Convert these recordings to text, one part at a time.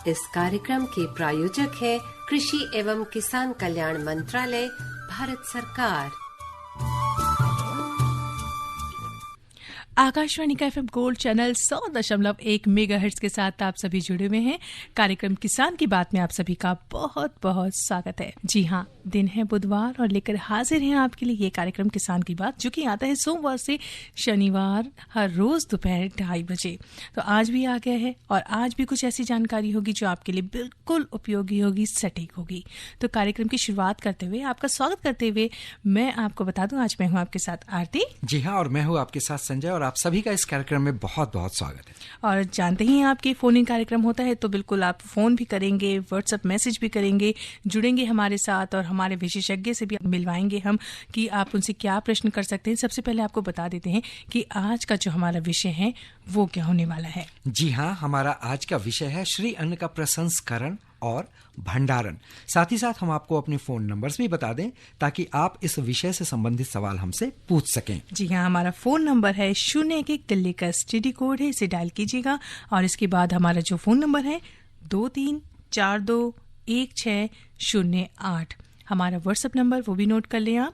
इस कार्यक्रम के प्रायोजक है कृषि एवं किसान कल्याण मंत्रालय, भारत सरकार। आकाशवाणी का FM गोल्ड चैनल 100.1 मेगाहर्ट्ज के साथ आप सभी जुड़े हुए हैं। कार्यक्रम किसान की बात में आप सभी का बहुत बहुत स्वागत है। जी हाँ, दिन है बुधवार और लेकर हाजिर हैं आपके लिए ये कार्यक्रम किसान की बात, जो कि आता है सोमवार से शनिवार हर रोज दोपहर 2:30 बजे। तो आज भी आ गया है और आज भी कुछ ऐसी जानकारी होगी जो आपके लिए बिल्कुल उपयोगी होगी, सटीक होगी। तो कार्यक्रम की शुरुआत करते हुए, आपका स्वागत करते हुए मैं आपको बता दूं, आज मैं हूँ आपके साथ आरती। जी हाँ, और मैं हूँ आपके साथ संजय, और आप सभी का इस कार्यक्रम में बहुत बहुत स्वागत है। और जानते ही आपके फोन इन कार्यक्रम होता है, तो बिल्कुल आप फोन भी करेंगे, व्हाट्सएप मैसेज भी करेंगे, जुड़ेंगे हमारे साथ और हमारे विशेषज्ञ से भी मिलवाएंगे हम कि आप उनसे क्या प्रश्न कर सकते हैं। सबसे पहले आपको बता देते हैं कि आज का जो हमारा विषय है वो क्या होने वाला है। जी हाँ, हमारा आज का विषय है श्री अन्न का प्रसंस्करण और भंडारण। साथ ही साथ हम आपको अपने फोन नंबर्स भी बता दें ताकि आप इस विषय से संबंधित सवाल हमसे पूछ सकें। जी हाँ, हमारा फोन नंबर है 01 दिल्ली का STD कोड है, इसे डायल कीजिएगा। और इसके बाद हमारा जो फोन नंबर है 23421608। हमारा व्हाट्सएप नंबर वो भी नोट कर लें आप,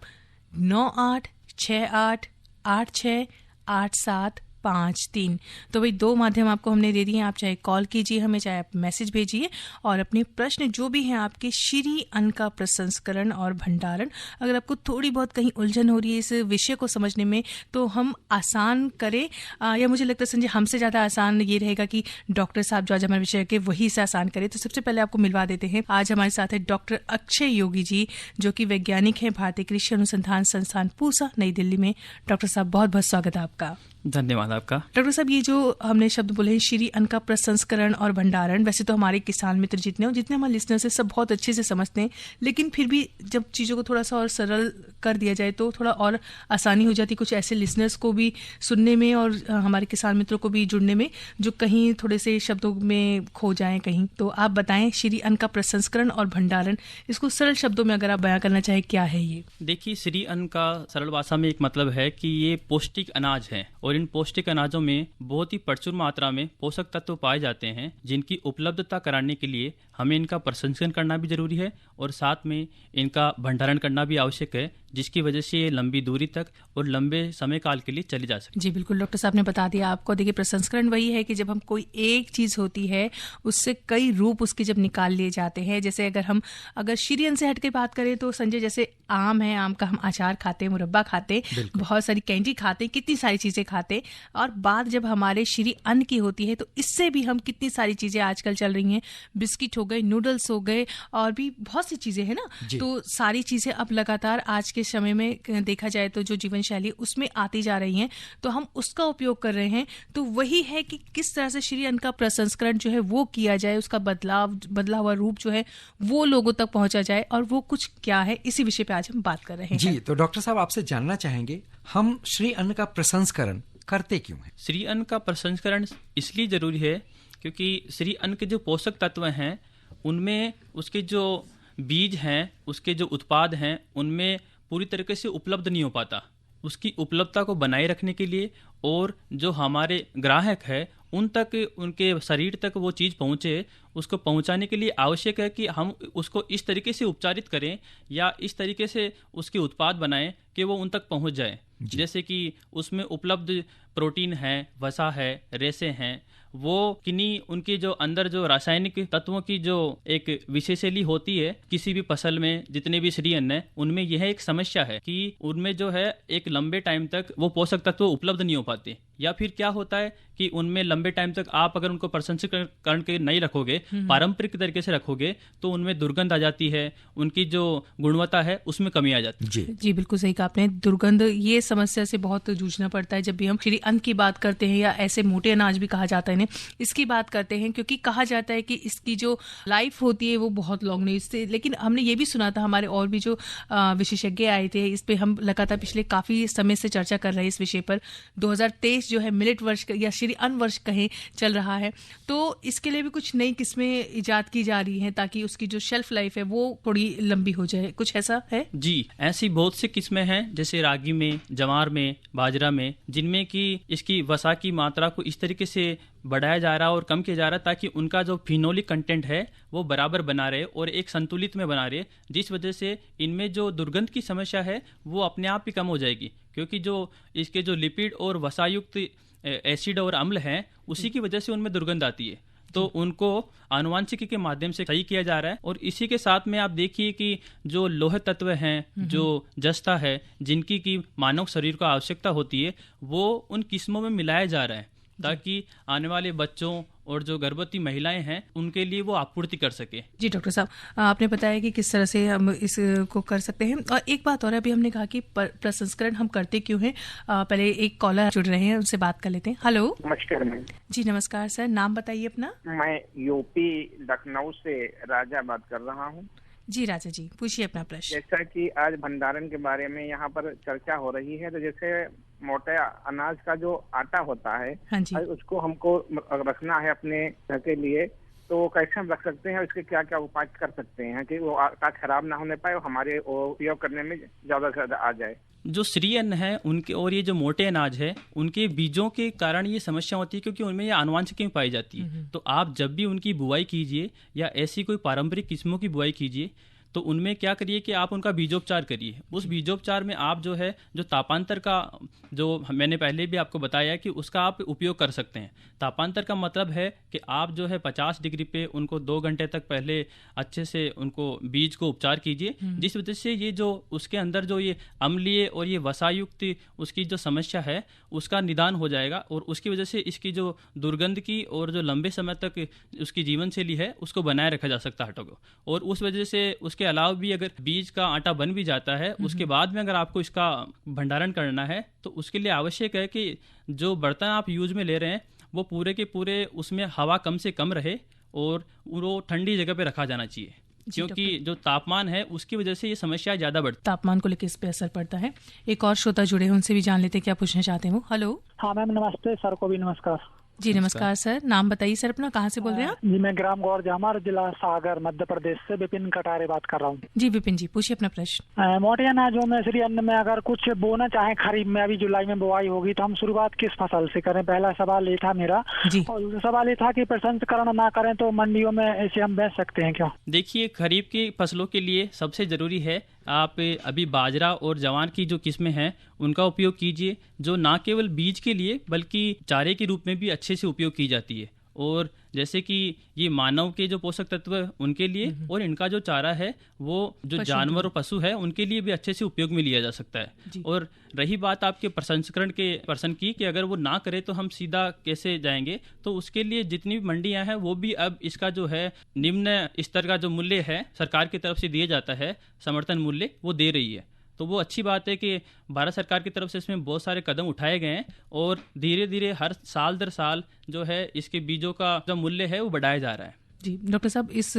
9868868753। तो भाई 2 माध्यम आपको हमने दे दिए, आप चाहे कॉल कीजिए हमें, चाहे आप मैसेज भेजिए और अपने प्रश्न जो भी हैं आपके श्री अन्न का प्रसंस्करण और भंडारण। अगर आपको थोड़ी बहुत कहीं उलझन हो रही है इस विषय को समझने में, तो हम आसान करें, या मुझे लगता है संजय हमसे ज़्यादा आसान ये रहेगा कि डॉक्टर साहब जो आज हमारे विषय के वही से आसान करें। तो सबसे पहले आपको मिलवा देते हैं, आज हमारे साथ है डॉक्टर अक्षय योगी जी, जो कि वैज्ञानिक हैं भारतीय कृषि अनुसंधान संस्थान पूसा, नई दिल्ली में। डॉक्टर साहब बहुत बहुत स्वागत है आपका। धन्यवाद आपका। डॉक्टर साहब, ये जो हमने शब्द बोले हैं श्री अन्न का प्रसंस्करण और भंडारण, वैसे तो हमारे किसान मित्र जितने हमारे लिसनर्स हैं सब बहुत अच्छे से समझते हैं, लेकिन फिर भी जब चीज़ों को थोड़ा सा और सरल कर दिया जाए तो थोड़ा और आसानी हो जाती कुछ ऐसे लिसनर्स को भी सुनने में और हमारे किसान मित्रों को भी जुड़ने में जो कहीं थोड़े से शब्दों में खो जाएं कहीं। तो आप बताएं श्री अन्न का प्रसंस्करण और भंडारण, इसको सरल शब्दों में अगर आप बयां करना चाहें, क्या है ये? देखिए, श्री अन्न का सरल भाषा में एक मतलब है कि ये पौष्टिक अनाज है और इन पौष्टिक अनाजों में बहुत ही प्रचुर मात्रा में पोषक तत्व पाए जाते हैं, जिनकी उपलब्धता कराने के लिए हमें इनका प्रसंस्करण करना भी जरूरी है और साथ में इनका भंडारण करना भी आवश्यक है, जिसकी वजह से ये लंबी दूरी तक और लंबे समय काल के लिए चली जा सकती है। जी बिल्कुल, डॉक्टर साहब ने बता दिया आपको। देखिए, प्रसंस्करण वही है कि जब हम कोई एक चीज होती है उससे कई रूप उसके जब निकाल लिए जाते हैं। जैसे अगर श्री अन्न से हट के बात करें तो संजय, जैसे आम है, आम का हम अचार खाते हैं, मुरब्बा खाते हैं, बहुत सारी कैंडी खाते हैं, कितनी सारी चीजें खाते हैं। और बात जब हमारे श्री अन्न की होती है तो इससे भी हम कितनी सारी चीजें आजकल चल रही हैं, बिस्किट हो गए, नूडल्स हो गए और भी बहुत सी चीजें हैं ना। तो सारी चीजें अब लगातार आज के समय में देखा जाए तो जो जीवन शैली उसमें आती जा रही हैं, तो हम उसका उपयोग कर रहे हैं। तो वही है कि किस तरह से श्री अन्न का प्रसंस्करण जो है वो किया जाए, उसका बदला हुआ रूप जो है वो लोगों तक पहुंचा जाए, और वो कुछ क्या है, इसी विषय पे आज हम बात कर रहे हैं। जी, तो डॉक्टर साहब आपसे जानना चाहेंगे, हम श्री अन्न का प्रसंस्करण करते क्यों हैं? श्री अन्न का प्रसंस्करण इसलिए जरूरी है क्योंकि श्री अन्न के जो पोषक तत्व हैं उनमें उसके जो बीज हैं, उसके जो उत्पाद हैं, उनमें पूरी तरीके से उपलब्ध नहीं हो पाता। उसकी उपलब्धता को बनाए रखने के लिए और जो हमारे ग्राहक है उन तक, उनके शरीर तक वो चीज़ पहुँचे, उसको पहुँचाने के लिए आवश्यक है कि हम उसको इस तरीके से उपचारित करें या इस तरीके से उसके उत्पाद बनाएं कि वो उन तक पहुँच जाए। जैसे कि उसमें उपलब्ध प्रोटीन है, वसा है, रेशे हैं, वो किन्हीं उनके जो अंदर जो रासायनिक तत्वों की जो एक विशेषैली होती है किसी भी फसल में, जितने भी श्री अन्न है उनमेम यह एक समस्या है कि उनमें जो है एक लंबे टाइम तक वो पोषक तत्व उपलब्ध नहीं हो पाते, या फिर क्या होता है कि उनमें लंबे टाइम तक आप अगर उनको प्रसंस्करण के नहीं रखोगे, पारंपरिक तरीके से रखोगे, तो उनमें दुर्गंध आ जाती है, उनकी जो गुणवत्ता है उसमें कमी आ जाती है। जी बिल्कुल सही कहा आपने। दुर्गंध, ये समस्या से बहुत जूझना पड़ता है जब भी हम श्री अन्न की बात करते हैं, या ऐसे मोटे अनाज भी कहा जाता है इन्हें, इसकी बात करते हैं, क्योंकि कहा जाता है कि इसकी जो लाइफ होती है वो बहुत लॉन्ग नहीं इससे। लेकिन हमने ये भी सुना था, हमारे और भी जो विशेषज्ञ आए थे, इस पे हम लगातार पिछले काफी समय से चर्चा कर रहे हैं इस विषय पर। 2023 जो है मिलेट वर्ष या श्री अन्न वर्ष कहें चल रहा है, तो इसके लिए भी कुछ नई किस्में इजाद की जा रही हैं ताकि उसकी जो शेल्फ लाइफ है वो थोड़ी लंबी हो जाए। कुछ ऐसा है? जी, ऐसी बहुत सी किस्में हैं, जैसे रागी में, जवार में, बाजरा में, जिनमें कि इसकी वसा की मात्रा को इस तरीके से बढ़ाया जा रहा है और कम किया जा रहा है, ताकि उनका जो फिनोलिक कंटेंट है वो बराबर बना रहे और एक संतुलित में बना रहे, जिस वजह से इनमें जो दुर्गंध की समस्या है वो अपने आप ही कम हो जाएगी। क्योंकि जो इसके जो लिपिड और वसायुक्त एसिड और अम्ल हैं उसी की वजह से उनमें दुर्गंध आती है। तो उनको आनुवांशिकी के माध्यम से सही किया जा रहा है। और इसी के साथ में आप देखिए कि जो लोह तत्व हैं, जो जस्ता है, जिनकी की मानव शरीर को आवश्यकता होती है, वो उन किस्मों में मिलाया जा रहा है, ताकि आने वाले बच्चों और जो गर्भवती महिलाएं हैं उनके लिए वो आपूर्ति कर सके। जी डॉक्टर साहब, आपने बताया कि किस तरह से हम इसको कर सकते हैं। और एक बात और अभी हमने कहा कि प्रसंस्करण हम करते क्यों हैं। पहले एक कॉलर जुड़ रहे हैं, उनसे बात कर लेते हैं। हेलो। नमस्कार मैम। जी नमस्कार सर, नाम बताइए अपना। मैं यूपी लखनऊ से राजा बात कर रहा हूँ। जी राजा जी, पूछिए अपना प्रश्न। जैसा कि आज भंडारण के बारे में यहाँ पर चर्चा हो रही है, तो जैसे मोटे अनाज का जो आटा होता है, हाँ जी, उसको हमको रखना है अपने घर के लिए, तो कैसे हम रख सकते हैं, इसके क्या क्या उपाय कर सकते हैं कि वो आटा खराब ना होने पाए और हमारे उपयोग करने में ज्यादा से ज्यादा आ जाए। जो श्री अन्न है उनके और ये जो मोटे अनाज है उनके बीजों के कारण ये समस्या होती है, क्योंकि उनमें ये आनुवांशिकी पाई जाती है। तो आप जब भी उनकी बुआई कीजिए या ऐसी कोई पारंपरिक किस्मों की बुआई कीजिए, तो उनमें क्या करिए कि आप उनका बीजोपचार करिए। उस बीजोपचार में आप जो है जो तापांतर का, जो मैंने पहले भी आपको बताया कि उसका आप उपयोग कर सकते हैं। तापांतर का मतलब है कि आप जो है 50 डिग्री पे उनको 2 घंटे तक पहले अच्छे से उनको बीज को उपचार कीजिए, जिस वजह से ये जो उसके अंदर जो ये अम्लीय और ये वसायुक्त उसकी जो समस्या है उसका निदान हो जाएगा, और उसकी वजह से इसकी जो दुर्गंध की और जो लंबे समय तक उसकी जीवन शैली है उसको बनाए रखा जा सकता है आटा को। और उस वजह से उसके अलावा भी अगर बीज का आटा बन भी जाता है, उसके बाद में अगर आपको इसका भंडारण करना है, तो उसके लिए आवश्यक है कि जो बर्तन आप यूज में ले रहे हैं वो पूरे के पूरे उसमें हवा कम से कम रहे और वो ठंडी जगह पे रखा जाना चाहिए, क्योंकि जो तापमान है उसकी वजह से ये समस्या ज्यादा बढ़ती है। तापमान को लेकर इस पे असर पड़ता है। एक और श्रोता जुड़े हैं, उनसे भी जान लेते हैं क्या पूछना चाहते हैं वो। हेलो। हाँ मैम नमस्ते, सर को भी नमस्कार। जी नमस्कार सर, नाम बताइए सर अपना, कहाँ से बोल रहे हैं आप? जी मैं ग्राम गौर जामर, जिला सागर, मध्य प्रदेश से विपिन कटारे बात कर रहा हूँ। जी विपिन जी, पूछिए अपना प्रश्न। मोटे अनाजों में श्री अन्न में अगर कुछ बोना चाहे खरीफ में, अभी जुलाई में बुआई होगी, तो हम शुरुआत किस फसल से करें? पहला सवाल ये था मेरा। जी। और दूसरा सवाल ये था कि प्रसंस्करण ना करें तो मंडियों में ऐसे हम बेच सकते हैं क्या? देखिए, खरीफ की फसलों के लिए सबसे जरूरी है आप अभी बाजरा और जवार की जो किस्में हैं उनका उपयोग कीजिए, जो ना केवल बीज के लिए बल्कि चारे के रूप में भी अच्छे से उपयोग की जाती है। और जैसे कि ये मानव के जो पोषक तत्व उनके लिए और इनका जो चारा है वो जो जानवर और पशु है उनके लिए भी अच्छे से उपयोग में लिया जा सकता है। और रही बात आपके प्रसंस्करण के पर्सन की कि अगर वो ना करे तो हम सीधा कैसे जाएंगे, तो उसके लिए जितनी भी मंडियां हैं वो भी अब इसका जो है निम्न स्तर का जो मूल्य है सरकार की तरफ से दिया जाता है, समर्थन मूल्य, वो दे रही है। तो वो अच्छी बात है कि भारत सरकार की तरफ से इसमें बहुत सारे कदम उठाए गए हैं और धीरे धीरे हर साल दर साल जो है इसके बीजों का जो मूल्य है वो बढ़ाया जा रहा है। जी डॉक्टर साहब, इस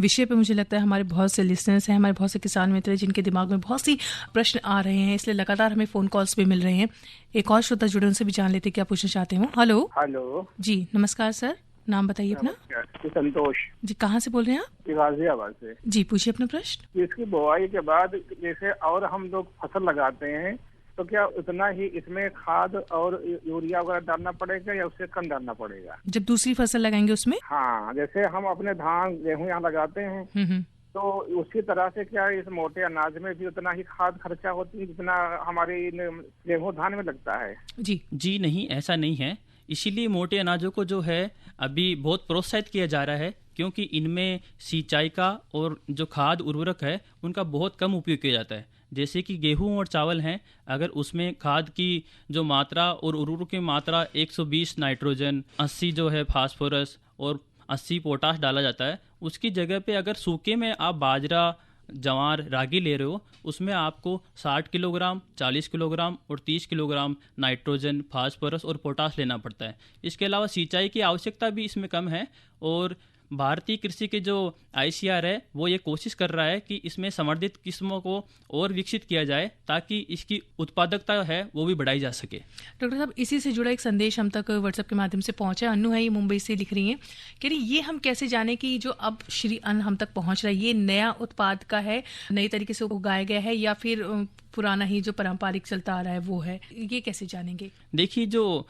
विषय पे मुझे लगता है हमारे बहुत से लिसनर्स हैं, हमारे बहुत से किसान मित्र हैं जिनके दिमाग में बहुत सी प्रश्न आ रहे हैं, इसलिए लगातार हमें फोन कॉल्स भी मिल रहे हैं। एक और श्रोता जुड़े, उनसे भी जान लेते क्या पूछना चाहते हो। हेलो। हेलो जी नमस्कार सर, नाम बताइए अपना। संतोष जी, कहाँ से बोल रहे हैं आप? गाजियाबाद से। जी पूछिए अपना प्रश्न। इसकी बुआई के बाद जैसे और हम लोग फसल लगाते हैं तो क्या उतना ही इसमें खाद और यूरिया वगैरह डालना पड़ेगा या उससे कम डालना पड़ेगा जब दूसरी फसल लगाएंगे उसमें? हाँ, जैसे हम अपने धान गेहूं यहाँ लगाते हैं तो उसी तरह से क्या इस मोटे अनाज में भी उतना ही खाद खर्चा होती है जितना हमारे गेहूं धान में लगता है? जी नहीं, ऐसा नहीं है। इसीलिए मोटे अनाजों को जो है अभी बहुत प्रोत्साहित किया जा रहा है, क्योंकि इनमें सिंचाई का और जो खाद उर्वरक है उनका बहुत कम उपयोग किया जाता है। जैसे कि गेहूं और चावल हैं, अगर उसमें खाद की जो मात्रा और उर्वरक की मात्रा 120 नाइट्रोजन, 80 जो है फास्फोरस और 80 पोटाश डाला जाता है, उसकी जगह पे अगर सूखे में आप बाजरा, जवार, रागी ले रहे हो, उसमें आपको 60 किलोग्राम, 40 किलोग्राम और 30 किलोग्राम नाइट्रोजन, फास्फोरस और पोटाश लेना पड़ता है। इसके अलावा सिंचाई की आवश्यकता भी इसमें कम है और भारतीय कृषि के जो ICAR है वो ये कोशिश कर रहा है कि इसमें संवर्धित किस्मों को और विकसित किया जाए ताकि इसकी उत्पादकता है वो भी बढ़ाई जा सके। डॉक्टर साहब, इसी से जुड़ा एक संदेश हम तक व्हाट्सएप के माध्यम से पहुंचा। अन्नू है, ये मुंबई से लिख रही हैं, कह रही ये हम कैसे जाने कि जो अब श्री अन्न हम तक पहुंच रहा है ये नया उत्पाद का है, नए तरीके से उगाया गया है, या फिर पुराना ही जो पारंपरिक चलता आ रहा है वो है, ये कैसे जानेंगे? देखिए, जो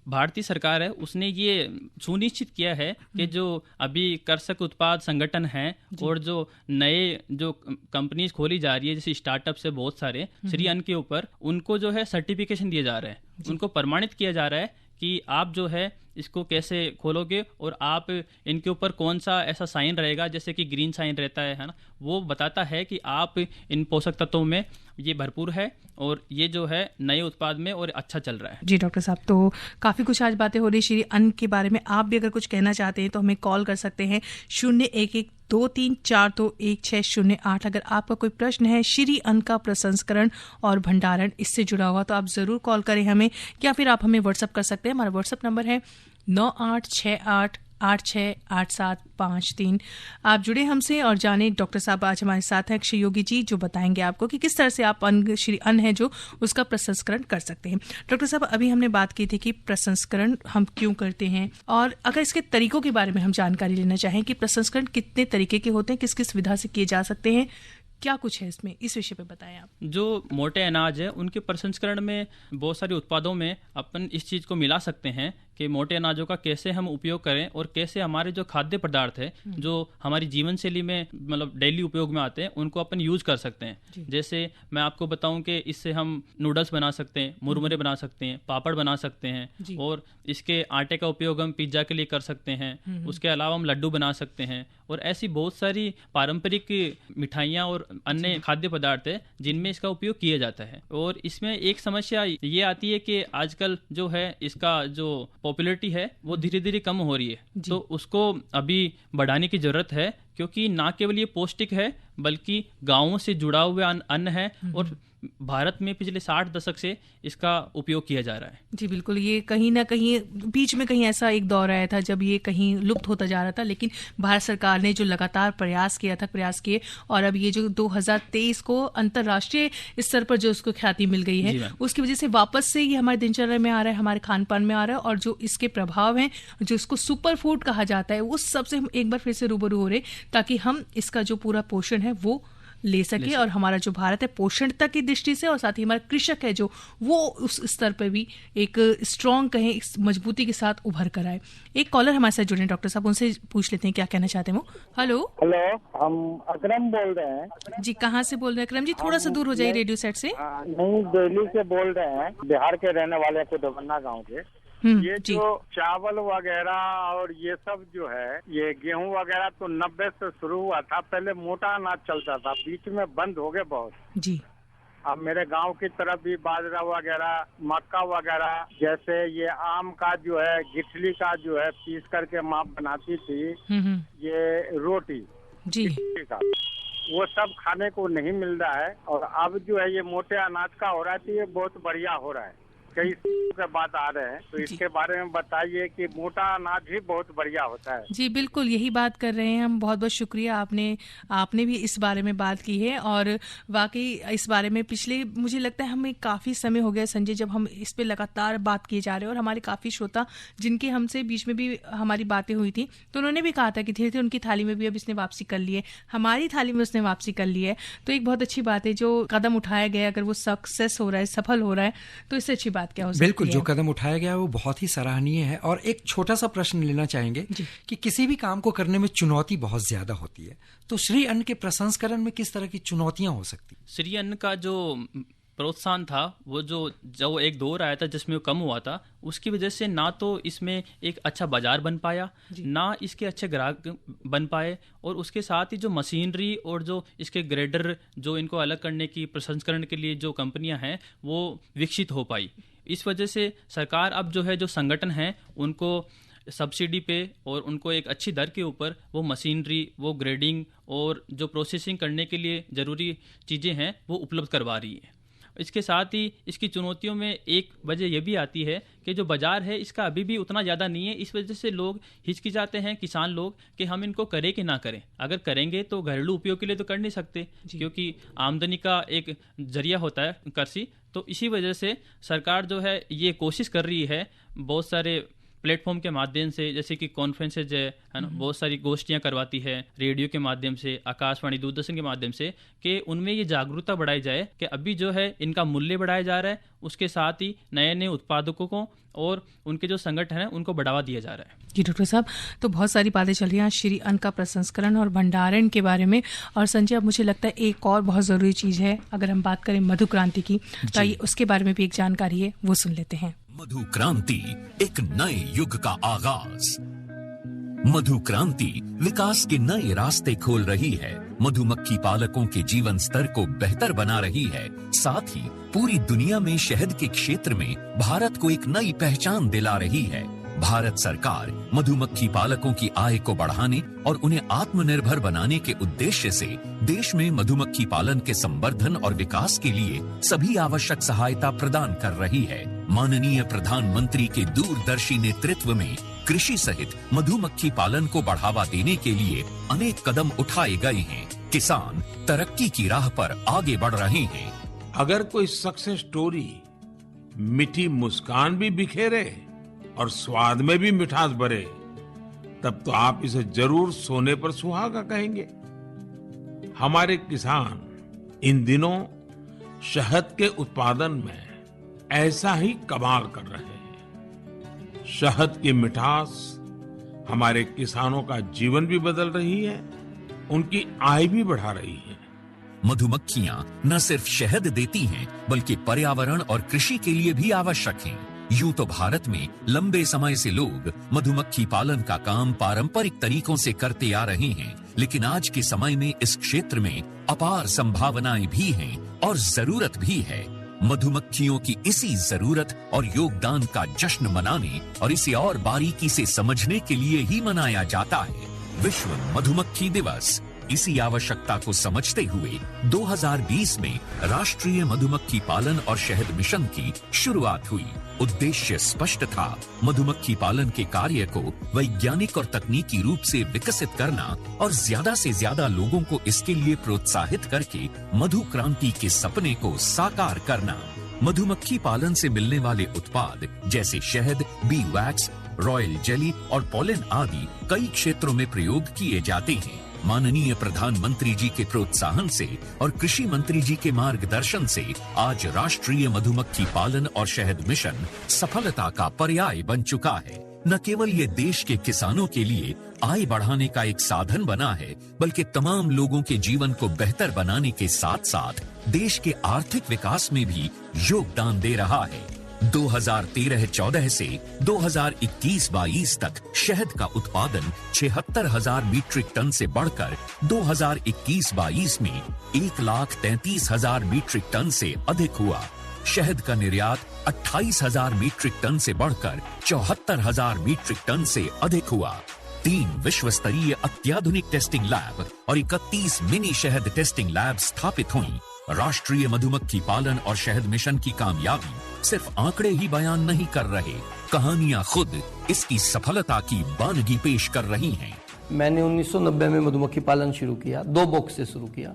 भारतीय सरकार है उसने ये सुनिश्चित किया है कि जो अभी कृषक उत्पाद संगठन हैं और जो नए जो कंपनीज खोली जा रही है, जैसे स्टार्टअप से बहुत सारे श्री अन्न के ऊपर, उनको जो है सर्टिफिकेशन दिया जा रहा है, उनको प्रमाणित किया जा रहा है कि आप जो है इसको कैसे खोलोगे और आप इनके ऊपर कौन सा ऐसा साइन रहेगा, जैसे कि ग्रीन साइन रहता है ना, वो बताता है कि आप इन पोषक तत्वों में ये भरपूर है और ये जो है नए उत्पाद में और अच्छा चल रहा है। जी डॉक्टर साहब, तो काफ़ी कुछ आज बातें हो रही श्री अन्न के बारे में। आप भी अगर कुछ कहना चाहते हैं तो हमें कॉल कर सकते हैं 011234210608। अगर आपका कोई प्रश्न है श्री अन्न का प्रसंस्करण और भंडारण इससे जुड़ा हुआ तो आप ज़रूर कॉल करें हमें, या फिर आप हमें व्हाट्सअप कर सकते हैं। हमारा व्हाट्सअप नंबर है 9868868753। आप जुड़े हमसे और जाने डॉक्टर साहब आज हमारे साथ हैं अक्षय योगी जी, जो बताएंगे आपको कि किस तरह से आप श्री अन्न है जो उसका प्रसंस्करण कर सकते हैं। डॉक्टर साहब, अभी हमने बात की थी कि प्रसंस्करण हम क्यों करते हैं, और अगर इसके तरीकों के बारे में हम जानकारी लेना चाहें कि प्रसंस्करण कितने तरीके के होते हैं, किस किस विधा से किए जा सकते हैं, क्या कुछ है इसमें, इस विषय पे बताएं आप। जो मोटे अनाज है उनके प्रसंस्करण में बहुत सारे उत्पादों में अपन इस चीज़ को मिला सकते हैं कि मोटे अनाजों का कैसे हम उपयोग करें और कैसे हमारे जो खाद्य पदार्थ है जो हमारी जीवन शैली में मतलब डेली उपयोग में आते हैं उनको अपन यूज कर सकते हैं। जैसे मैं आपको बताऊं कि इससे हम नूडल्स बना सकते हैं, मुरमुरे बना सकते हैं, पापड़ बना सकते हैं, और इसके आटे का उपयोग हम पिज्जा के लिए कर सकते हैं। उसके अलावा हम लड्डू बना सकते हैं, और ऐसी बहुत सारी पारंपरिक मिठाइयाँ और अन्य खाद्य पदार्थ है जिनमें इसका उपयोग किया जाता है। और इसमें एक समस्या ये आती है कि आजकल जो है इसका जो पॉपुलैरिटी है वो धीरे धीरे कम हो रही है, तो उसको अभी बढ़ाने की जरूरत है, क्योंकि ना केवल ये पौष्टिक है बल्कि गांवों से जुड़ा हुआ अन्न है और भारत में पिछले 60 दशक से इसका उपयोग किया जा रहा है। जी बिल्कुल, ये कहीं ना कहीं बीच में कहीं ऐसा एक दौर आया था जब ये कहीं लुप्त होता जा रहा था, लेकिन भारत सरकार ने जो लगातार प्रयास किए और अब ये जो 2023 को अंतर्राष्ट्रीय स्तर पर जो उसको ख्याति मिल गई है, उसकी वजह से वापस से ये हमारे दिनचर्या में आ रहा है, हमारे खान पान में आ रहा है, और जो इसके प्रभाव हैं, जो इसको सुपर फूड कहा जाता है, उस सबसे हम एक बार फिर से रूबरू हो रहे, ताकि हम इसका जो पूरा पोषण है वो ले सके और हमारा जो भारत है पोषणता की दृष्टि से, और साथ ही हमारा कृषक है जो वो उस स्तर पर भी एक स्ट्रॉन्ग कहें, इस मजबूती के साथ उभर कर आए। एक कॉलर हमारे साथ जुड़े डॉक्टर साहब, उनसे पूछ लेते हैं क्या कहना चाहते हैं वो। हेलो, हम अकरम बोल रहे हैं जी। कहाँ से बोल रहे हैं अकरम जी? थोड़ा सा दूर हो जाइए रेडियो सेट से। नहीं, दिल्ली से बोल रहे हैं, बिहार के रहने वाले कुदवन्ना गाँव के। ये जो चावल वगैरह और ये सब जो है, ये गेहूं वगैरह तो 90 से शुरू हुआ था। पहले मोटा अनाज चलता था, बीच में बंद हो गए बहुत जी। अब मेरे गांव की तरफ भी बाजरा वगैरह, मक्का वगैरह, जैसे ये आम का जो है गिठली का जो है पीस करके माँ बनाती थी, ये रोटी जी का, वो सब खाने को नहीं मिल रहा है। और अब जो है ये मोटे अनाज का हो रहा है, तो ये बहुत बढ़िया हो रहा है। कई के बात आ रहे हैं, तो इसके बारे में बताइए कि मोटा अनाज भी बहुत बढ़िया होता है। जी बिल्कुल, यही बात कर रहे हैं हम। बहुत बहुत शुक्रिया, आपने भी इस बारे में बात की है, और वाकई इस बारे में पिछले मुझे लगता है हमें काफ़ी समय हो गया संजय, जब हम इस पे लगातार बात किए जा रहे हैं, और हमारे काफ़ी श्रोता जिनके हमसे बीच में भी हमारी बातें हुई थी, तो उन्होंने भी कहा था कि धीरे धीरे उनकी थाली में भी अब इसने वापसी कर ली है, हमारी थाली में उसने वापसी कर ली है। तो एक बहुत अच्छी बात है, जो कदम उठाया गया अगर वो सक्सेस हो रहा है, सफल हो रहा है, तो इससे अच्छी बात क्या हो सकती है। बिल्कुल, जो कदम उठाया गया वो बहुत ही सराहनीय है। और एक छोटा सा प्रश्न लेना चाहेंगे कि किसी भी काम को करने में चुनौती बहुत ज्यादा होती है, तो श्री अन्न के प्रसंस्करण में किस तरह की चुनौतियां हो सकती? श्री अन्न का जो प्रोत्साहन था, वो जो एक दौर आया था जिसमें वो कम हुआ था, उसकी वजह से ना तो इसमें एक अच्छा बाजार बन पाया, ना इसके अच्छे ग्राहक बन पाए, और उसके साथ ही जो मशीनरी और जो इसके ग्रेडर जो इनको अलग करने की प्रसंस्करण के लिए जो कंपनियां हैं वो विकसित हो पाई। इस वजह से सरकार अब जो है जो संगठन है उनको सब्सिडी पे और उनको एक अच्छी दर के ऊपर वो मशीनरी, वो ग्रेडिंग और जो प्रोसेसिंग करने के लिए ज़रूरी चीज़ें हैं वो उपलब्ध करवा रही है। इसके साथ ही इसकी चुनौतियों में एक वजह यह भी आती है कि जो बाज़ार है इसका अभी भी उतना ज़्यादा नहीं है। इस वजह से लोग हिचकिचाते हैं, किसान लोग, कि हम इनको करें कि ना करें। अगर करेंगे तो घरेलू उपयोग के लिए तो कर नहीं सकते, क्योंकि आमदनी का एक जरिया होता है कृषि। तो इसी वजह से सरकार जो है ये कोशिश कर रही है बहुत सारे प्लेटफॉर्म के माध्यम से, जैसे कि कॉन्फ्रेंसेज है ना, बहुत सारी गोष्ठियां करवाती है रेडियो के माध्यम से, आकाशवाणी, दूरदर्शन के माध्यम से, कि उनमें ये जागरूकता बढ़ाई जाए कि अभी जो है इनका मूल्य बढ़ाया जा रहा है, उसके साथ ही नए नए उत्पादकों को और उनके जो संगठन है उनको बढ़ावा दिया जा रहा है। जी डॉक्टर साहब, तो बहुत सारी बातें चल रही हैं श्री अन्न का प्रसंस्करण और भंडारण के बारे में। और संजय, अब मुझे लगता है एक और बहुत ज़रूरी चीज़ है, अगर हम बात करें मधु क्रांति की, तो आइए उसके बारे में भी एक जानकारी है, वो सुन लेते हैं। मधु क्रांति, एक नए युग का आगाज। मधु क्रांति विकास के नए रास्ते खोल रही है, मधुमक्खी पालकों के जीवन स्तर को बेहतर बना रही है, साथ ही पूरी दुनिया में शहद के क्षेत्र में भारत को एक नई पहचान दिला रही है। भारत सरकार मधुमक्खी पालकों की आय को बढ़ाने और उन्हें आत्मनिर्भर बनाने के उद्देश्य से देश में मधुमक्खी पालन के संवर्धन और विकास के लिए सभी आवश्यक सहायता प्रदान कर रही है। माननीय प्रधानमंत्री के दूरदर्शी नेतृत्व में कृषि सहित मधुमक्खी पालन को बढ़ावा देने के लिए अनेक कदम उठाए गए हैं। किसान तरक्की की राह पर आगे बढ़ रहे हैं। अगर कोई सक्सेस स्टोरी मीठी मुस्कान भी बिखेरे और स्वाद में भी मिठास भरे, तब तो आप इसे जरूर सोने पर सुहागा कहेंगे। हमारे किसान इन दिनों शहद के उत्पादन में ऐसा ही कमाल कर रहे हैं। शहद की मिठास हमारे किसानों का जीवन भी बदल रही है, उनकी आय भी बढ़ा रही है। मधुमक्खियां न सिर्फ शहद देती हैं, बल्कि पर्यावरण और कृषि के लिए भी आवश्यक हैं। यूं तो भारत में लंबे समय से लोग मधुमक्खी पालन का काम पारंपरिक तरीकों से करते आ रहे हैं, लेकिन आज के समय में इस क्षेत्र में अपार संभावनाएं भी हैं और जरूरत भी है। मधुमक्खियों की इसी जरूरत और योगदान का जश्न मनाने और इसे और बारीकी से समझने के लिए ही मनाया जाता है विश्व मधुमक्खी दिवस। इसी आवश्यकता को समझते हुए 2020 में राष्ट्रीय मधुमक्खी पालन और शहद मिशन की शुरुआत हुई। उद्देश्य स्पष्ट था, मधुमक्खी पालन के कार्य को वैज्ञानिक और तकनीकी रूप से विकसित करना और ज्यादा से ज्यादा लोगों को इसके लिए प्रोत्साहित करके मधु क्रांति के सपने को साकार करना। मधुमक्खी पालन से मिलने वाले उत्पाद जैसे शहद, बी वैक्स, रॉयल जेली और पॉलन आदि कई क्षेत्रों में प्रयोग किए जाते हैं। माननीय प्रधानमंत्री जी के प्रोत्साहन से और कृषि मंत्री जी के मार्गदर्शन से आज राष्ट्रीय मधुमक्खी पालन और शहद मिशन सफलता का पर्याय बन चुका है। न केवल ये देश के किसानों के लिए आय बढ़ाने का एक साधन बना है, बल्कि तमाम लोगों के जीवन को बेहतर बनाने के साथ साथ देश के आर्थिक विकास में भी योगदान दे रहा है। 2013-14 से 2021-22 तक शहद का उत्पादन 76,000 मीट्रिक टन से बढ़कर 2021-22 में 1,33,000 मीट्रिक टन से अधिक हुआ। शहद का निर्यात 28,000 मीट्रिक टन से बढ़कर 74,000 मीट्रिक टन से अधिक हुआ। 3 विश्व स्तरीय अत्याधुनिक टेस्टिंग लैब और 31 मिनी शहद टेस्टिंग लैब स्थापित हुई। राष्ट्रीय मधुमक्खी पालन और शहद मिशन की कामयाबी सिर्फ आंकड़े ही बयान नहीं कर रहे, कहानियां खुद इसकी सफलता की बानगी पेश कर रही हैं। मैंने 1990 में मधुमक्खी पालन शुरू किया, 2 बॉक्स से शुरू किया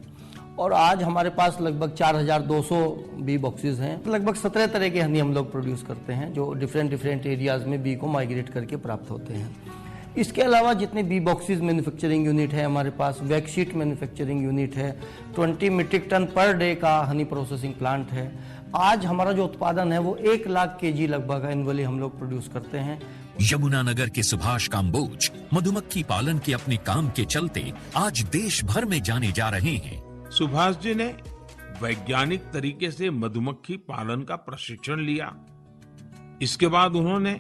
और आज हमारे पास लगभग 4,200 बी बॉक्सेस हैं। लगभग 17 तरह के हनी हम लोग प्रोड्यूस करते हैं, जो डिफरेंट एरियाज में बी को माइग्रेट करके प्राप्त होते हैं। इसके अलावा जितने बी बॉक्सेस मैन्युफैक्चरिंग यूनिट है हमारे पास, वैक्सीट मैन्युफैक्चरिंग यूनिट है, 20 मीट्रिक टन पर डे का हनी प्रोसेसिंग प्लांट है। आज हमारा जो उत्पादन है वो 1 लाख केजी लगभग एनुअली हम लोग प्रोड्यूस करते हैं। यमुनानगर के सुभाष काम्बोज मधुमक्खी पालन के अपने काम के चलते आज देश भर में जाने जा रहे हैं। सुभाष जी ने वैज्ञानिक तरीके से मधुमक्खी पालन का प्रशिक्षण लिया। इसके बाद उन्होंने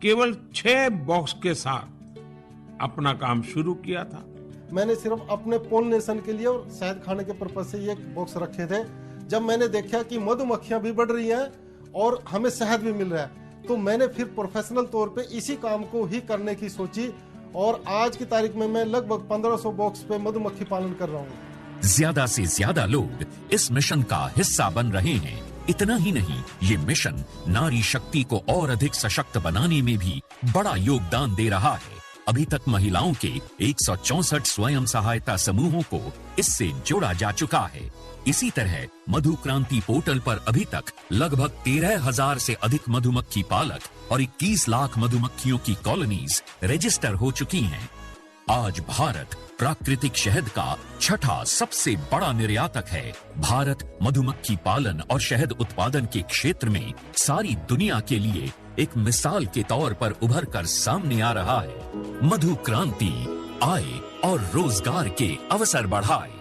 केवल 6 बॉक्स के साथ अपना काम शुरू किया था। मैंने सिर्फ अपने पोलिनेशन के लिए और शहद खाने के पर्पज से ये बॉक्स रखे थे। जब मैंने देखा कि मधुमक्खियां भी बढ़ रही हैं और हमें शहद भी मिल रहा है, तो मैंने फिर प्रोफेशनल तौर पे इसी काम को ही करने की सोची और आज की तारीख में मैं लगभग 1500 बॉक्स पे मधुमक्खी पालन कर रहा हूँ। ज्यादा से ज्यादा लोग इस मिशन का हिस्सा बन रहे हैं। इतना ही नहीं, ये मिशन नारी शक्ति को और अधिक सशक्त बनाने में भी बड़ा योगदान दे रहा है। अभी तक महिलाओं के 164 स्वयं सहायता समूहों को इससे जोड़ा जा चुका है। इसी तरह मधु क्रांति पोर्टल पर अभी तक लगभग 13,000 से अधिक मधुमक्खी पालक और 21 लाख मधुमक्खियों की कॉलोनीज रजिस्टर हो चुकी हैं। आज भारत प्राकृतिक शहद का छठा सबसे बड़ा निर्यातक है। भारत मधुमक्खी पालन और शहद उत्पादन के क्षेत्र में सारी दुनिया के लिए एक मिसाल के तौर पर उभर कर सामने आ रहा है। मधु क्रांति आए और रोजगार के अवसर बढ़ाए।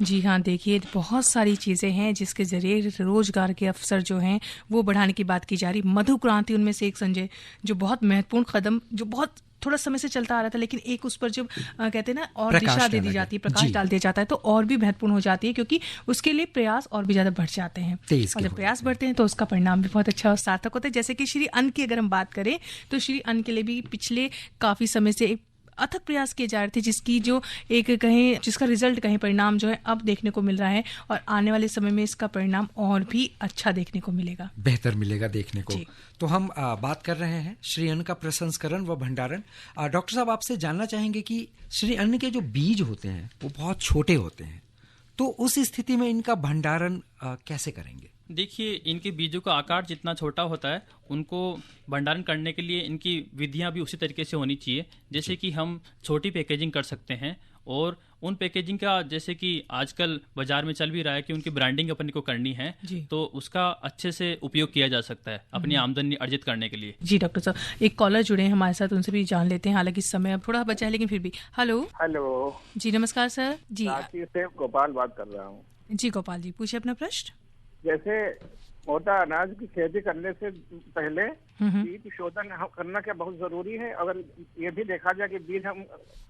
जी हाँ, देखिए बहुत सारी चीज़ें हैं जिसके जरिए रोजगार के अवसर जो हैं वो बढ़ाने की बात की जा रही। मधु क्रांति उनमें से एक संजय, जो बहुत महत्वपूर्ण कदम, जो बहुत थोड़ा समय से चलता आ रहा था, लेकिन एक उस पर जब कहते हैं ना और दिशा दे दी जाती है, प्रकाश डाल दिया जाता है, तो और भी महत्वपूर्ण हो जाती है, क्योंकि उसके लिए प्रयास और भी ज्यादा बढ़ जाते हैं। और जब प्रयास बढ़ते हैं तो उसका परिणाम भी बहुत अच्छा और सार्थक होता है। जैसे कि श्री अन्न की अगर हम बात करें तो श्री अन्न के लिए भी पिछले काफी समय से एक अथक प्रयास किए जा रहे थे, जिसकी जो एक कहें, जिसका रिजल्ट कहें, परिणाम जो है अब देखने को मिल रहा है, और आने वाले समय में इसका परिणाम और भी अच्छा देखने को मिलेगा, बेहतर मिलेगा देखने को। तो हम बात कर रहे हैं श्री अन्न का प्रसंस्करण व भंडारण। डॉक्टर साहब, आपसे जानना चाहेंगे कि श्री अन्न के जो बीज होते हैं वो बहुत छोटे होते हैं, तो उस स्थिति में इनका भंडारण कैसे करेंगे? देखिए, इनके बीजों का आकार जितना छोटा होता है, उनको भंडारण करने के लिए इनकी विधियां भी उसी तरीके से होनी चाहिए। जैसे कि हम छोटी पैकेजिंग कर सकते हैं, और उन पैकेजिंग का जैसे कि आजकल बाजार में चल भी रहा है कि उनकी ब्रांडिंग अपने को करनी है, तो उसका अच्छे से उपयोग किया जा सकता है अपनी आमदनी अर्जित करने के लिए। जी डॉक्टर साहब, एक कॉलर जुड़े हैं हमारे साथ, उनसे भी जान लेते हैं। हालांकि समय अब थोड़ा बचा है, लेकिन फिर भी। हेलो जी, नमस्कार सर। जी, से गोपाल बात कर रहा हूँ। जी गोपाल जी, पूछिए अपना प्रश्न। जैसे मोटा अनाज की खेती करने से पहले बीज शोधन करना क्या बहुत जरूरी है? अगर ये भी देखा जाए कि बीज हम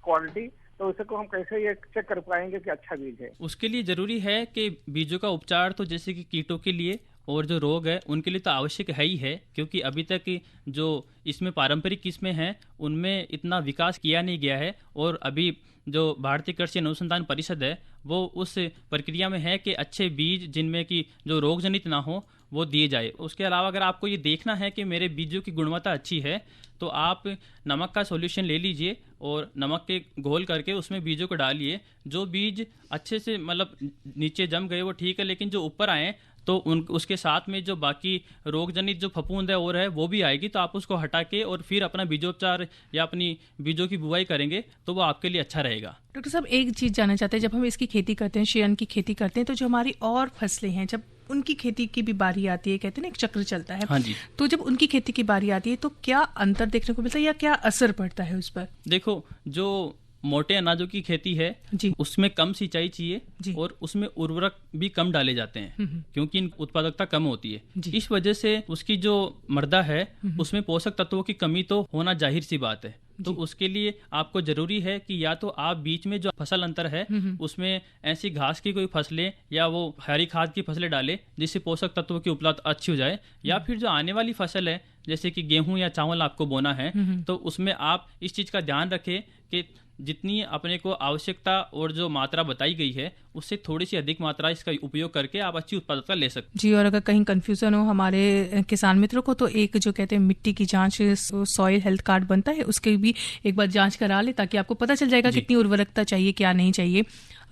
क्वालिटी, तो उसको हम कैसे ये चेक कर पाएंगे कि अच्छा बीज है? उसके लिए जरूरी है कि बीजों का उपचार तो जैसे कि कीटों के लिए और जो रोग है उनके लिए तो आवश्यक है ही है, क्योंकि अभी तक जो इसमें पारंपरिक किस्में हैं उनमें इतना विकास किया नहीं गया है, और अभी जो भारतीय कृषि अनुसंधान परिषद है वो उस प्रक्रिया में है कि अच्छे बीज जिनमें कि जो रोग जनित ना हो वो दिए जाए। उसके अलावा अगर आपको ये देखना है कि मेरे बीजों की गुणवत्ता अच्छी है, तो आप नमक का सॉल्यूशन ले लीजिए और नमक के घोल करके उसमें बीजों को डालिए। जो बीज अच्छे से मतलब नीचे जम गए वो ठीक है, लेकिन जो ऊपर आए तो उसके साथ में जो बाकी रोग जनित जो फफूंद है और है वो भी आएगी, तो आप उसको हटा के और फिर अपना बीजोपचार या अपनी बीजों की बुआई करेंगे तो वो आपके लिए अच्छा रहेगा। डॉक्टर साहब, एक चीज जानना चाहते हैं, जब हम इसकी खेती करते हैं, श्री अन्न की खेती करते हैं, तो जो हमारी और फसलें हैं, जब उनकी खेती की भी बारी आती है, कहते हैं ना एक चक्र चलता है, हाँ जी, तो जब उनकी खेती की बारी आती है तो क्या अंतर देखने को मिलता है या क्या असर पड़ता है उस पर? देखो, जो मोटे अनाजों की खेती है उसमें कम सिंचाई चाहिए और उसमें उर्वरक भी कम डाले जाते हैं, क्योंकि उत्पादकता कम होती है। इस वजह से उसकी जो मृदा है उसमें पोषक तत्वों की कमी तो होना जाहिर सी बात है। तो उसके लिए आपको जरूरी है कि या तो आप बीच में जो फसल अंतर है उसमें ऐसी घास की कोई फसलें या वो हरी खाद की फसलें डालें जिससे पोषक तत्वों की उपलब्धता अच्छी हो जाए, या फिर जो आने वाली फसल है जैसे कि गेहूं या चावल आपको बोना है तो उसमें आप इस चीज का ध्यान रखें कि जितनी अपने को आवश्यकता और जो मात्रा बताई गई है उससे थोड़ी सी अधिक मात्रा इसका उपयोग करके आप अच्छी उत्पादकता ले सकते। जी, और अगर कहीं कंफ्यूजन हो हमारे किसान मित्रों को, तो एक जो कहते हैं मिट्टी की जांच, सॉइल हेल्थ कार्ड बनता है, उसके भी एक बार जांच करा ले ताकि आपको पता चल जाएगा कितनी उर्वरकता चाहिए, क्या नहीं चाहिए।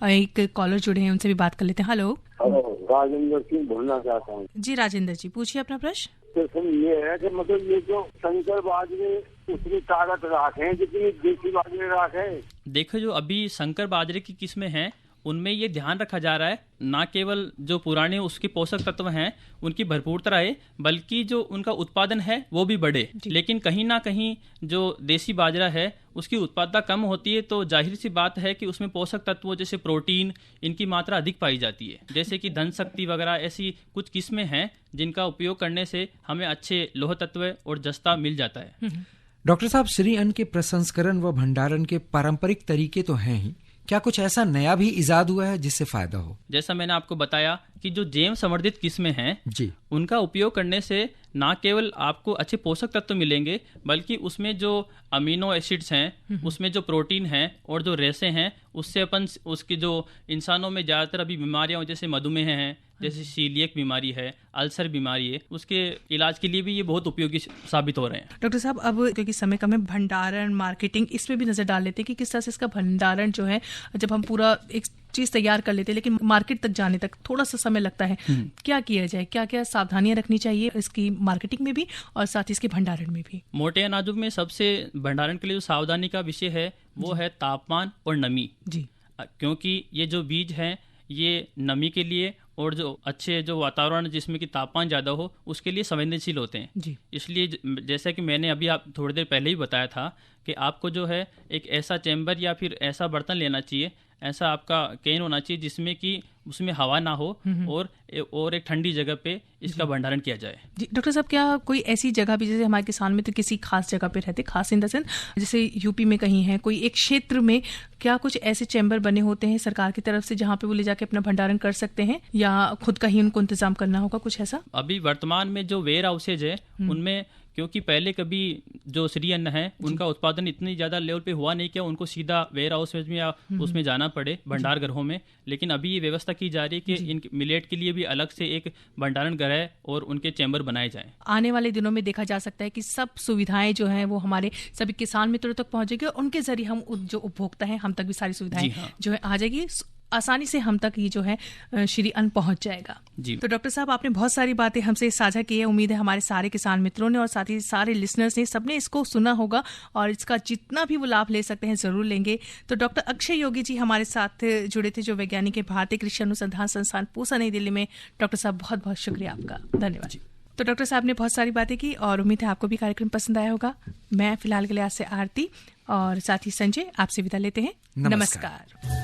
एक कॉलर जुड़े हैं, उनसे भी बात कर लेते हैं। हेलो, राजेंद्र सिंह बोलना चाहता हूँ। जी राजेंद्र जी, पूछिए अपना प्रश्न। तो ये है कि मतलब ये जो संकर बाजरे उतनी ताकत रखे जितनी देसी बाजरे रखे। देखो, जो अभी संकर बाजरे की किस्में हैं उनमें ये ध्यान रखा जा रहा है ना केवल जो पुराने उसके पोषक तत्व हैं उनकी भरपूरता रहे, बल्कि जो उनका उत्पादन है वो भी बढ़े। लेकिन कहीं ना कहीं जो देसी बाजरा है उसकी उत्पादकता कम होती है, तो जाहिर सी बात है कि उसमें पोषक तत्वों जैसे प्रोटीन इनकी मात्रा अधिक पाई जाती है। जैसे कि धन शक्ति वगैरह ऐसी कुछ किस्में हैं जिनका उपयोग करने से हमें अच्छे लोह तत्व और जस्ता मिल जाता है। डॉक्टर साहब, श्री अन्न के प्रसंस्करण व भंडारण के पारंपरिक तरीके तो हैं ही, क्या कुछ ऐसा नया भी इजाद हुआ है जिससे फायदा हो? जैसा मैंने आपको बताया कि जो जैव संवर्धित किस्में हैं जी, उनका उपयोग करने से ना केवल आपको अच्छे पोषक तत्व मिलेंगे, बल्कि उसमें जो अमीनो एसिड्स हैं, उसमें जो प्रोटीन हैं और जो रेशे हैं, उससे अपन उसकी जो इंसानों में ज़्यादातर अभी बीमारियां जैसे मधुमेह हैं, जैसे सीलिएक बीमारी है, अल्सर बीमारी है, उसके इलाज के लिए भी ये बहुत उपयोगी साबित हो रहे हैं। डॉक्टर साहब, अब क्योंकि समय कम है, भंडारण, मार्केटिंग, इसमें भी नजर डाल लेते हैं कि किस तरह से इसका भंडारण जो है, जब हम पूरा एक चीज तैयार कर लेते हैं लेकिन मार्केट तक जाने तक थोड़ा सा समय लगता है, क्या किया जाए, क्या क्या सावधानियां रखनी चाहिए इसकी मार्केटिंग में भी और साथ ही इसके भंडारण में भी? मोटे अनाजों में सबसे भंडारण के लिए जो सावधानी का विषय है वो है तापमान और नमी जी, क्योंकि ये जो बीज हैं ये नमी के लिए और जो अच्छे जो वातावरण जिसमें कि तापमान ज़्यादा हो उसके लिए संवेदनशील होते हैं जी। इसलिए जैसा कि मैंने अभी आप थोड़ी देर पहले ही बताया था कि आपको जो है एक ऐसा चैम्बर या फिर ऐसा बर्तन लेना चाहिए, ऐसा आपका कैन होना चाहिए जिसमें कि उसमें हवा ना हो और एक ठंडी जगह पे इसका भंडारण किया जाए। जी डॉक्टर साहब, क्या कोई ऐसी जगह भी, जैसे हमारे किसान मित्र किसी खास जगह पे रहते, खास इन द सेंस जैसे यूपी में कहीं है, कोई एक क्षेत्र में, क्या कुछ ऐसे चैम्बर बने होते हैं सरकार की तरफ से जहाँ पे वो ले जाके अपना भंडारण कर सकते हैं या खुद का ही उनको इंतजाम करना होगा, कुछ ऐसा? अभी वर्तमान में जो वेयर हाउसेज है उनमें, क्योंकि पहले कभी जो श्री अन्न है उनका उत्पादन इतनी ज्यादा लेवल पे हुआ नहीं कि उनको सीधा वेयर हाउस में या उसमें जाना पड़े भंडार गृहों में, लेकिन अभी ये व्यवस्था की जा रही है कि इन मिलेट के लिए भी अलग से एक भंडारण गृह और उनके चैम्बर बनाए जाएं। आने वाले दिनों में देखा जा सकता है कि सब सुविधाएं जो हैं वो हमारे सभी किसान मित्रों तक पहुंचेगी और उनके जरिए हम जो उपभोक्ता हैं हम तक भी सारी सुविधाएं जो है आ जाएगी, आसानी से हम तक ये जो है श्री अन्न पहुंच जाएगा जी। तो डॉक्टर साहब, आपने बहुत सारी बातें हमसे साझा की है। उम्मीद है हमारे सारे किसान मित्रों ने और साथ ही सारे लिसनर्स ने, सबने इसको सुना होगा और इसका जितना भी वो लाभ ले सकते हैं जरूर लेंगे। तो डॉक्टर अक्षय योगी जी हमारे साथ जुड़े थे, जो वैज्ञानिक है भारतीय कृषि अनुसंधान संस्थान पूसा नई दिल्ली में। डॉक्टर साहब बहुत बहुत शुक्रिया आपका, धन्यवाद। तो डॉक्टर साहब ने बहुत सारी बातें की और उम्मीद है आपको भी कार्यक्रम पसंद आया होगा। मैं फिलहाल के लिए आज से आरती और साथ ही संजय आपसे विदा लेते हैं। नमस्कार।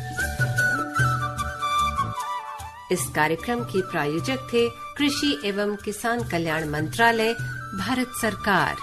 इस कार्यक्रम के प्रायोजक थे कृषि एवं किसान कल्याण मंत्रालय, भारत सरकार।